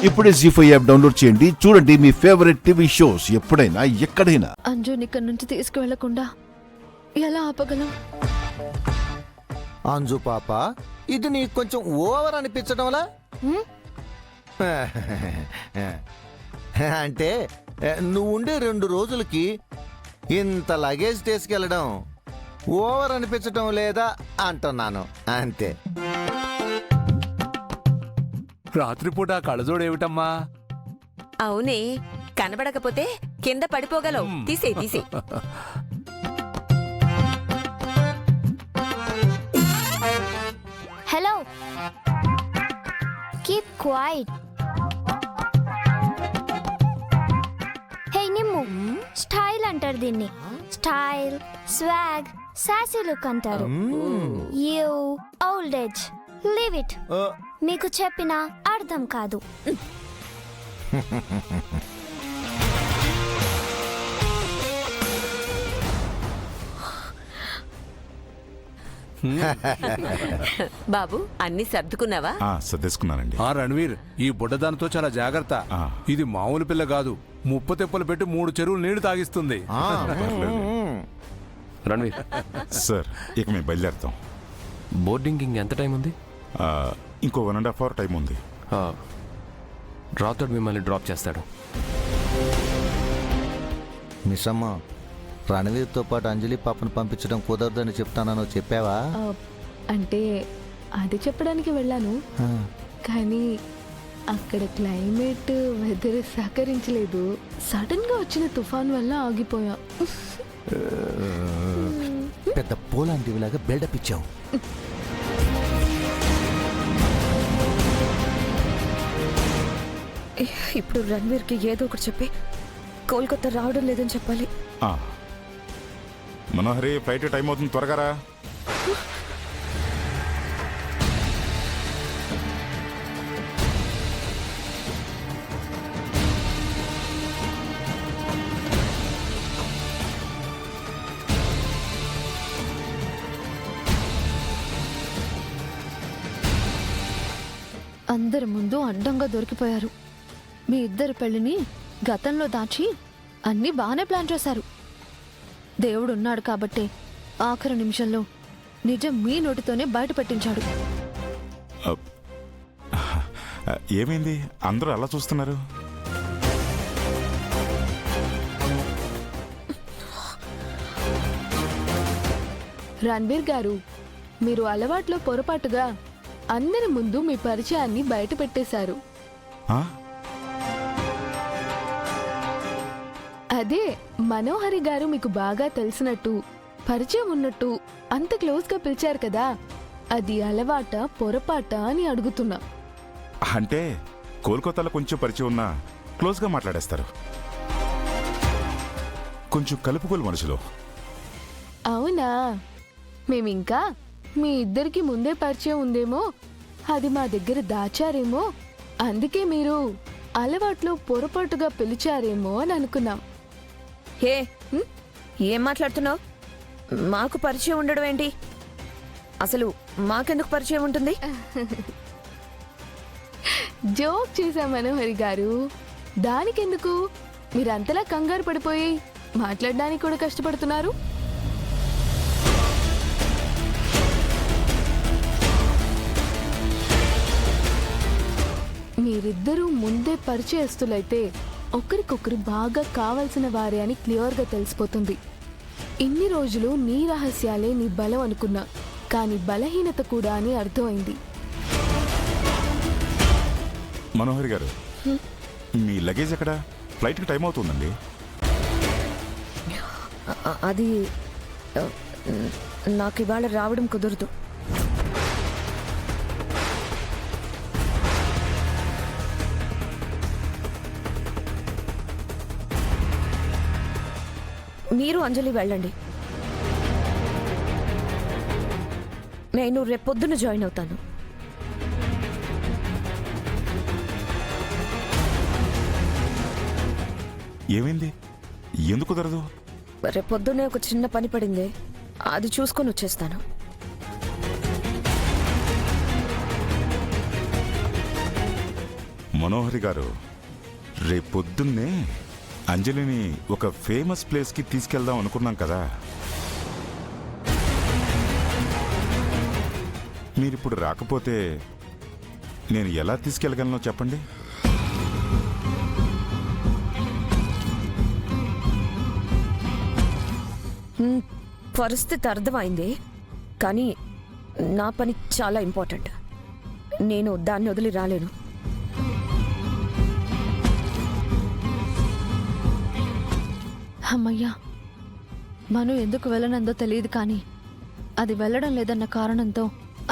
ఇప్పుడే జీ5 app download చేయండి. చూడండి మీ ఫేవరెట్ టీవీ షోస్ ఎప్పుడైనా ఎక్కడైనా. అంజుని ఇక్కడి నుంచి తీసుకువెళ్లకుండా ఎలా ఆపగలం? అంజు పాప, ఇది నీకు కొంచెం ఓవర్ అనిపించడంలా? అంటే నువ్వు ఉండే 2 రోజులకి ఇంత లగేజ్ తీసుకెళ్ళడం ఓవర్ అనిపించడం లేదా అంటున్నాను, అంతే. రాత్రిపూట కళ్ళజోడేమిటమ్మా? అవునే, కనబడకపోతే కింద పడిపోగలవు. తీసే హలో, కీప్ క్వైట్. హే నిమ్ము, స్టైల్ అంటారు దీన్ని. స్టైల్, స్వాగ్, సాసీ లుక్ అంటారు. You old age, leave it. మీకు చెప్పినా అర్థం కాదు. బాబు, అన్ని సర్దుకున్నావా? సర్దేసుకున్నానండి. రణవీర్, ఈ బుడ్డదానితో చాలా జాగ్రత్త. ఇది మామూలు పిల్ల కాదు. ముప్పు తెప్పలు పెట్టి 3 చెరువులు నీళ్లు తాగిస్తుంది. రణవీర్ సార్, ఇక మేము బయలుదేరుతాం. బోర్డింగ్ ఎంత టైం ఉంది? ఇంకో 1.5 hour టైం ఉంది. రాతోడు మిమ్మల్ని డ్రాప్ చేస్తాడు. మిస్సమ్మ, రణవీర్తో పాటు అంజలి పాపను పంపించడం కుదరదని చెప్తానో చెప్పావా? అంటే అది చెప్పడానికి వెళ్ళాను, కానీ అక్కడ క్లైమేట్, వెదర్ సహకరించలేదు. సడన్ గా వచ్చిన తుఫాన్ వల్ల ఆగిపోయా. పెద్ద పోలాంటివిలాగా బిల్డప్ ఇచ్చావు. ఇప్పుడు రణ్వీర్కి ఏదో ఒకటి చెప్పి కోల్కతా రావడం లేదని చెప్పాలి. మనోహరి, ఫ్లైట్ టైం అవుతుంది, త్వరగా రా. అందరి ముందు అడ్డంగా దొరికిపోయారు. మీ ఇద్దరి పెళ్లిని గతంలో దాచి అన్నీ బాగానే ప్లాన్ చేశారు. దేవుడు ఉన్నాడు కాబట్టే ఆఖరి నిమిషంలో నిజం మీ నోటితోనే బయట పెట్టించాడు. ఏమైంది? అందరూ అలా చూస్తున్నారు. రణ్వీర్ గారు, మీరు అలవాట్లో పొరపాటుగా అందరి ముందు మీ పరిచయాన్ని బయట పెట్టేశారు. అదే, మనోహరి గారు మీకు బాగా తెలిసినట్టు, పరిచయం ఉన్నట్టు అంత క్లోజ్ గా పిలిచారు కదా, అది అలవాట పొరపాట అని అడుగుతున్నా. అంటే కోల్కతాలో కొంచెం పరిచయం ఉన్నా క్లోజ్ గా మాట్లాడేస్తారు. కొంచెం కలుపుకోలు మనుషులు. అవునా? మేమింకా మీ ఇద్దరికి ముందే పరిచయం ఉందేమో, అది మా దగ్గర దాచారేమో, అందుకే మీరు అలవాట్లో పొరపాటుగా పిలిచారేమో అని అనుకున్నాం. హే, ఏం మాట్లాడుతున్నావు? మాకు పరిచయం ఉండడం ఏంటి? అసలు మాకెందుకు పరిచయం ఉంటుంది? జోక్ చేశా మనోహరి గారు. దానికెందుకు? మీరంతలా కంగారు పడిపోయి మాట్లాడడానికి కూడా కష్టపడుతున్నారు. మీరిద్దరూ ముందే పరిచయస్తులైతే ఒకరికొకరు బాగా కావలసిన వారే అని క్లియర్గా తెలిసిపోతుంది. ఇన్ని రోజులు నీ రహస్యాలే నీ బలం అనుకున్నా, కానీ బలహీనత కూడా అని అర్థమైంది. మనోహరి గారు, మీ లగేజ్ ఎక్కడ? ఫ్లైట్కి టైం అవుతుందండి. అది నాకు ఇవాళ రావడం కుదరదు. మీరు అంజలి వెళ్ళండి, నేను రేపొద్దున జాయిన్ అవుతాను. ఏమైంది? ఎందుకు కుదరదు? రేపొద్దునే ఒక చిన్న పని పడింది, అది చూసుకొని వచ్చేస్తాను. మనోహరి గారు, రేపొద్దున్నే అంజలిని ఒక ఫేమస్ ప్లేస్కి తీసుకెళ్దాం అనుకున్నాం కదా. మీరిప్పుడు రాకపోతే నేను ఎలా తీసుకెళ్ళగలనో చెప్పండి. పరిస్థితి అర్థమైంది, కానీ నా పని చాలా ఇంపార్టెంట్. నేను దాన్ని వదిలి రాలేను. అమ్మయ్యా, మను ఎందుకు వెళ్ళనందో తెలియదు, కానీ అది వెళ్ళడం లేదన్న కారణంతో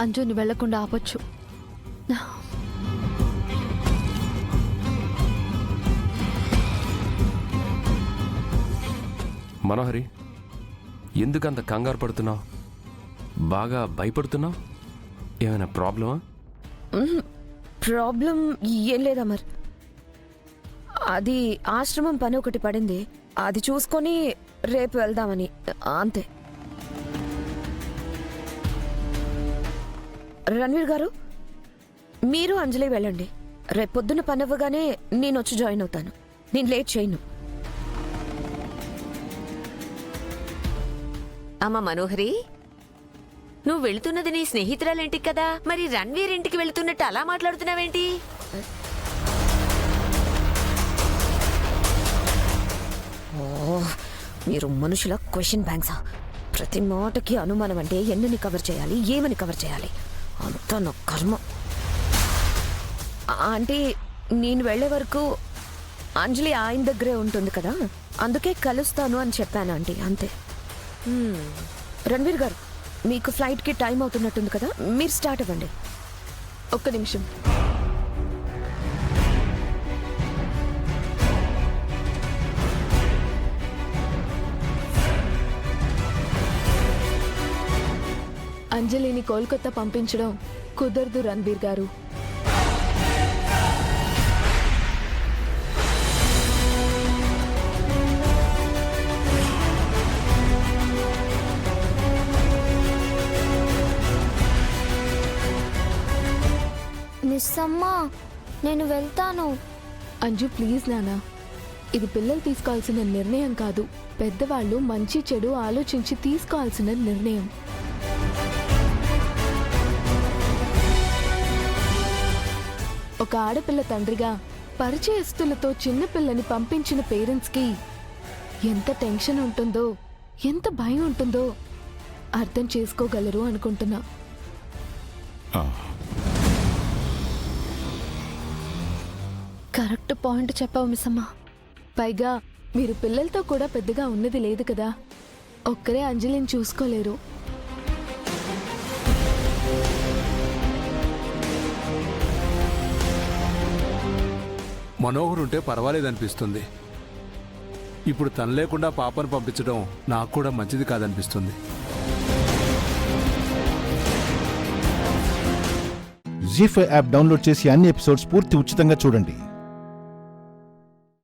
అంజుని వెళ్లకుండా ఆపొచ్చు. మనోహరి, ఎందుకంత కంగారు పడుతున్నావు? బాగా భయపడుతున్నావు? ఏమైనా ప్రాబ్లమా? ప్రాబ్లం ఏం లేదా మరి. అది ఆశ్రమం పని ఒకటి పడింది, అది చూసుకొని రేపు వెళ్దామని అంతే. రణ్వీర్ గారు, మీరు అంజలి వెళ్ళండి. రేపు పొద్దున పని అవ్వగానే నేను వచ్చి జాయిన్ అవుతాను. నేను లేట్ చేయను. అమ్మ మనోహరి, నువ్వు వెళుతున్నది నీ స్నేహితురాలింటికి కదా, మరి రణ్వీర్ ఇంటికి వెళుతున్నట్టు అలా మాట్లాడుతున్నావేంటి? మీరు మనుషుల క్వశ్చన్ బ్యాంక్సా? ప్రతి మాటకి అనుమానం. అంటే ఎన్నని కవర్ చేయాలి, ఏమని కవర్ చేయాలి, అంతా నా కర్మ. అంటే నేను వెళ్ళే వరకు అంజలి ఆయన దగ్గరే ఉంటుంది కదా, అందుకే కలుస్తాను అని చెప్పాను ఆంటీ, అంతే. రణ్వీర్ గారు, మీకు ఫ్లైట్కి టైం అవుతున్నట్టుంది కదా, మీరు స్టార్ట్ అవ్వండి. ఒక్క నిమిషం. అంజలిని కోల్కతా పంపించడం కుదరదు రణ్వీర్ గారు. మిస్ అమ్మా, నేను వెళ్తాను. అంజు ప్లీజ్ నానా, ఇది పిల్లలు తీసుకోవాల్సిన నిర్ణయం కాదు, పెద్దవాళ్ళు మంచి చెడు ఆలోచించి తీసుకోవాల్సిన నిర్ణయం. ఒక ఆడపిల్ల తండ్రిగా పరిచయస్తులతో చిన్నపిల్లని పంపించిన పేరెంట్స్కి ఎంత టెన్షన్ ఉంటుందో, ఎంత భయం ఉంటుందో అర్థం చేసుకోగలరు అనుకుంటున్నా. కరెక్ట్ పాయింట్ చెప్పావు మిస్ అమ్మా. పైగా మీరు పిల్లలతో కూడా పెద్దగా ఉన్నది లేదు కదా, ఒక్కరే అంజలిని చూసుకోలేరు. మనోహర్ ఉంటే పర్వాలేదనిపిస్తుంది. ఇప్పుడు తను లేకుండా పాపను పంపించడం నాకు కూడా మంచిది కాదనిపిస్తుంది. జీ5 యాప్ డౌన్లోడ్ చేసి అన్ని ఎపిసోడ్స్ పూర్తి ఉచితంగా చూడండి.